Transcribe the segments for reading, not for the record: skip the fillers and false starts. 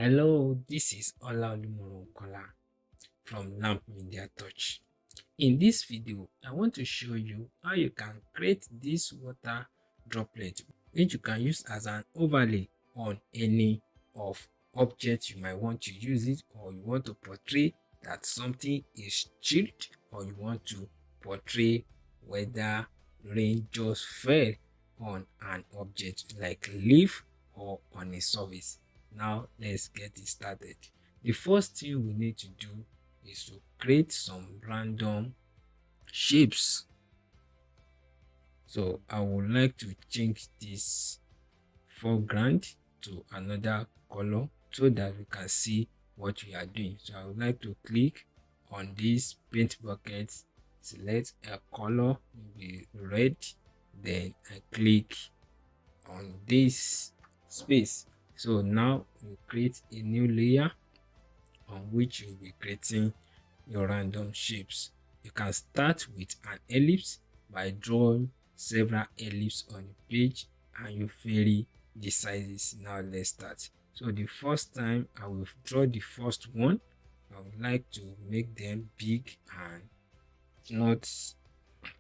Hello, this is Ola Kola from Lamp Media Touch. In this video, I want to show you how you can create this water droplet which you can use as an overlay on any of objects you might want to use it, or you want to portray that something is chilled, or you want to portray whether rain just fell on an object like leaf or on a surface. Now let's get it started. The first thing we need to do is to create some random shapes. So I would like to change this foreground to another color so that we can see what we are doing. So I would like to click on this paint bucket, select a color, maybe red, then I click on this space. So now we create a new layer on which you'll be creating your random shapes. You can start with an ellipse by drawing several ellipses on the page and you vary the sizes. Now let's start. So the first time I will draw the first one, I would like to make them big and not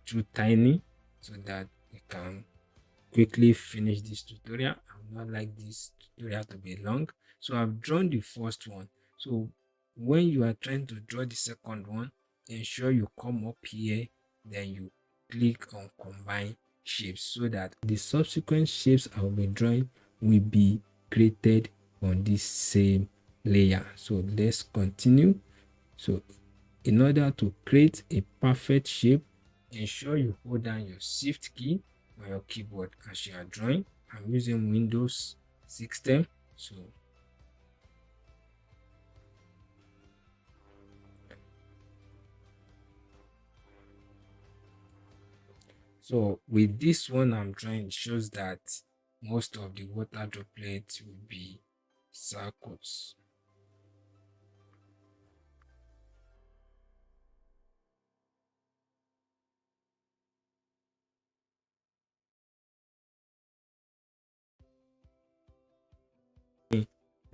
too tiny so that we can quickly finish this tutorial. I would not like this tutorial to be long. So I've drawn the first one. So when you are trying to draw the second one, ensure you come up here, then you click on combine shapes so that the subsequent shapes I will be drawing will be created on this same layer. So let's continue. So in order to create a perfect shape, ensure you hold down your shift key on your keyboard as you are drawing. I'm using Windows system. So with this one I'm drawing, it shows that most of the water droplets will be circles.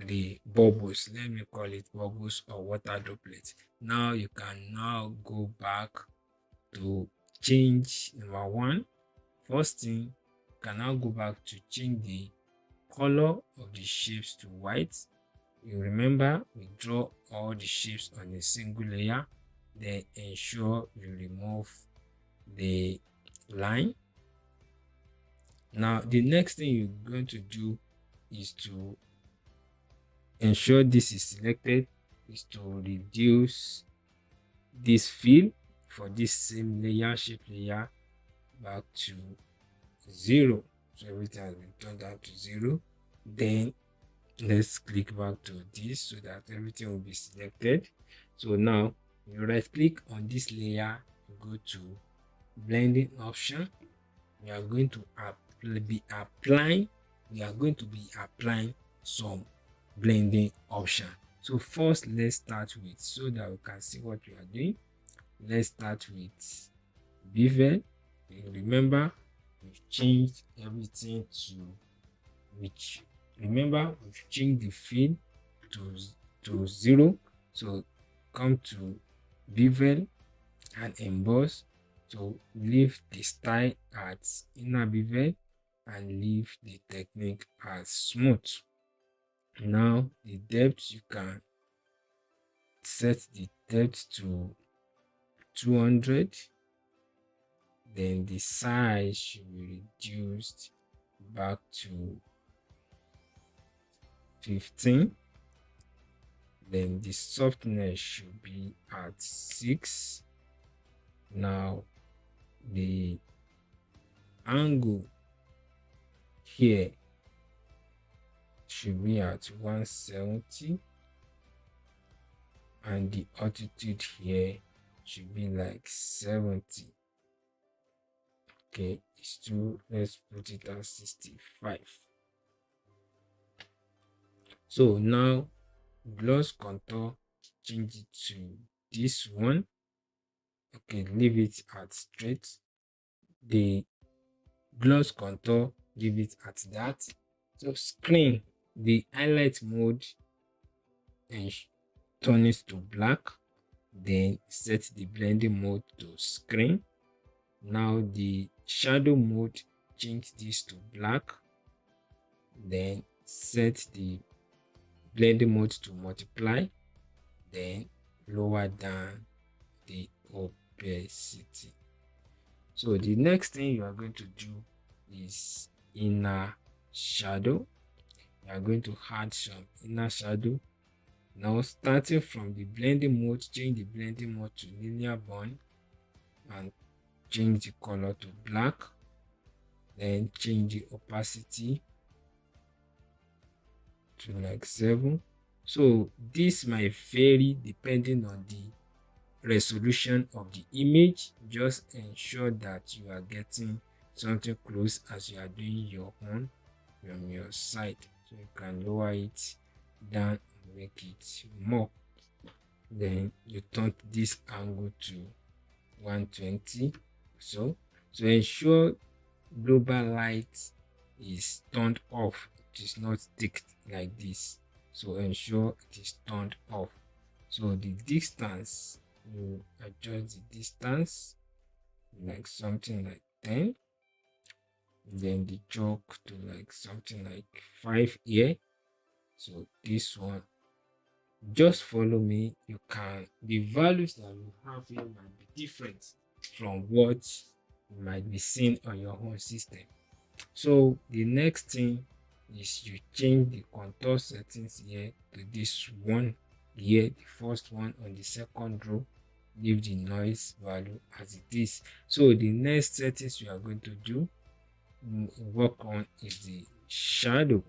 The bubbles, let me call it bubbles or water droplets. Now you can now go back to change number one. First thing, you can now go back to change the color of the shapes to white. You remember we draw all the shapes on a single layer, then ensure you remove the line. Now the next thing you're going to do is to ensure this is selected, is to reduce this fill for this same layer, shape layer, back to 0. So everything has been turned down to 0. Then let's click back to this so that everything will be selected. So now you right click on this layer, you go to blending option. We are going to be applying some blending option. So first let's start with, so that we can see what we are doing, let's start with bevel. You remember we've changed everything to which, remember we've changed the fill to 0. So come to bevel and emboss. So leave the style at inner bevel and leave the technique as smooth. Now the depth, you can set the depth to 200. Then the size should be reduced back to 15. Then the softness should be at 6. Now the angle here should be at 170, and the altitude here should be like 70. Okay, it's too, let's put it at 65. So now gloss contour, change it to this one. Okay, leave it at straight. The gloss contour, leave it at that. So screen, the highlight mode, and turn it to black. Then set the blending mode to screen. Now the shadow mode, change this to black. Then set the blending mode to multiply. Then lower down the opacity. So the next thing you are going to do is inner shadow. You are going to add some inner shadow. Now starting from the blending mode, change the blending mode to linear bond and change the color to black. Then change the opacity to like 7. So this might vary depending on the resolution of the image. Just ensure that you are getting something close as you are doing your own from your side. So you can lower it down and make it more. Then you turn this angle to 120. So ensure global light is turned off. It is not ticked like this. So ensure it is turned off. So the distance, you adjust the distance like something like 10. Then the chalk to like something like 5 here. So this one, just follow me. You can, the values that you have here might be different from what you might be seeing on your own system. So the next thing is you change the contour settings here to this one here, the first one on the second row. Leave the noise value as it is. So the next settings you are going to do work on is the shadow.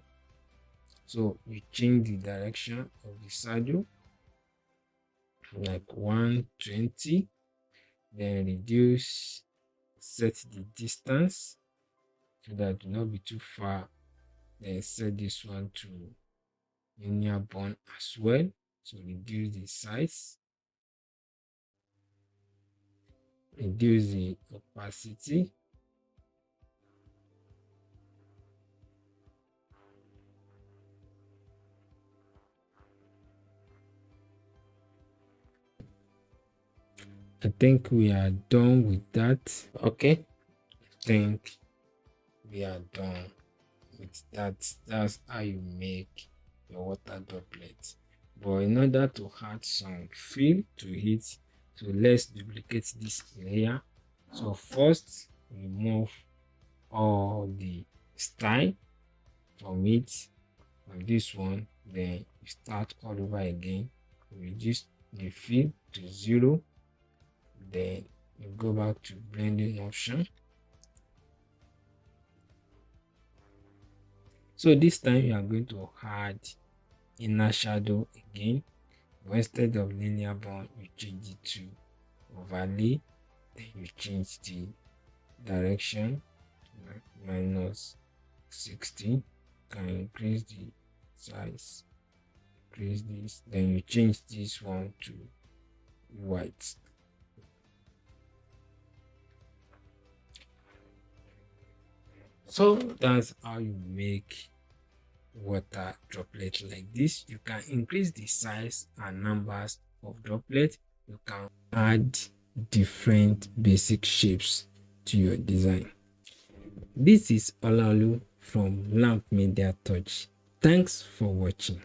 So you change the direction of the shadow like 120, then reduce, set the distance so that it will not be too far. Then set this one to linear bond as well. So reduce the size, reduce the opacity, I think we are done with that. Okay, I think we are done with that. That's how you make your water droplet. But in order to add some fill to it, so let's duplicate this layer. So first remove all the style from it, from this one. Then you start all over again, reduce the fill to 0. Then you go back to blending option. So this time you are going to add inner shadow again, but instead of linear bond you change it to overlay. Then you change the direction like -60. Can increase the size, increase this. Then you change this one to white. So that's how you make water droplet like this. You can increase the size and numbers of droplets. You can add different basic shapes to your design. This is Olalu from Lamp Media Touch. Thanks for watching.